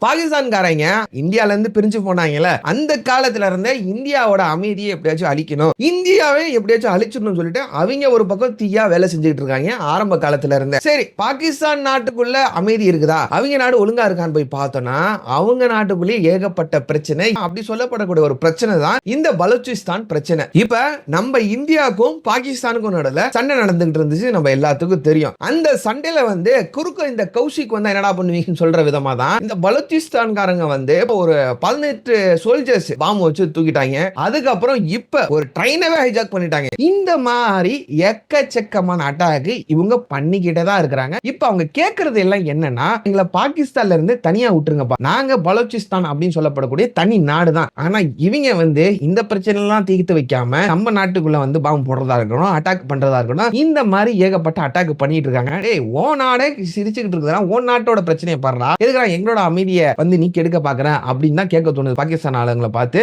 பாகிஸ்தான்காரங்க இந்தியால இருந்து பிரிஞ்சு போனாங்கல்ல, அந்த காலத்துல இருந்தே இந்தியாவோட அமைதியை எப்படியாச்சும் அழிக்கணும், இந்தியாவே எப்படியாச்சும் அழிச்சிடணும் சொல்லிட்டு அவங்க ஒரு பக்கம் தீயா வேலை செஞ்சுட்டு இருக்காங்க ஆரம்ப காலத்துல இருந்தே. சரி, பாகிஸ்தான் நாட்டுக்குள்ள அமைதி இருக்குதா, அவங்க நாடு ஒழுங்கா இருக்கான்னு போய் பார்த்தோம்னா அவங்க நாட்டுக்குள்ளேயே ஏகப்பட்ட பிரச்சனை. அப்படி சொல்லப்படக்கூடிய ஒரு பிரச்சனை தான் இந்த பலூச்சிஸ்தான் பிரச்சனை. இப்ப நம்ம இந்தியாவுக்கும் பாகிஸ்தானுக்கும் நடுவுல சண்டை நடந்துகிட்டு இருந்துச்சு, நம்ம எல்லாத்துக்கும் தெரியும். அந்த சண்டையில வந்து குறுக்க இந்த கௌஷிக் வந்து என்னடா பண்ணுவீங்கன்னு சொல்ற விதமா தான் இந்த பலூச்சிஸ்தான்காரங்க வந்து ஒரு 18 சோல்ஜர்ஸ் பாம்பு வச்சு தூக்கிட்டாங்க. அதுக்கப்புறம் இப்ப ஒரு ட்ரெயினவே ஹைஜாக் பண்ணிட்டாங்க. இந்த மாதிரி எக்கச்சக்கமான அட்டாக் இவங்க பண்ணிக்கிட்டே தான் இருக்கிறாங்க. இப்ப அவங்க கேட்கறது எல்லாம் என்னன்னா, எங்களை பாகிஸ்தான்ல இருந்து தனியா விட்டுருங்கப்பா, நாங்க பலூச்சிஸ்தான் அப்படின்னு சொல்லப்படக்கூடிய தனி நாடு தான். ஆனா இவங்க வந்து இந்த பிரச்சனை எல்லாம் தீர்த்து வைக்காம நம்ம நாட்டுக்குள்ள வந்து பாம்பு போடுறதா இருக்கணும், அட்டாக் பண்றதா இருக்கணும், இந்த மாதிரி ஏகப்பட்ட அட்டாக் பண்ணிட்டு இருக்காங்க. டேய், ஓ நாடே சிரிச்சுக்கிட்டு இருக்குறா, ஓ நாட்டோட பிரச்சனையை பாருடா, எதுக்குடா எங்களோட அமைதியை வந்து நீ கெடுக்க பாக்குற அப்படின்னு தான் கேட்க தோணுது பாகிஸ்தான் ஆளுங்களை பார்த்து.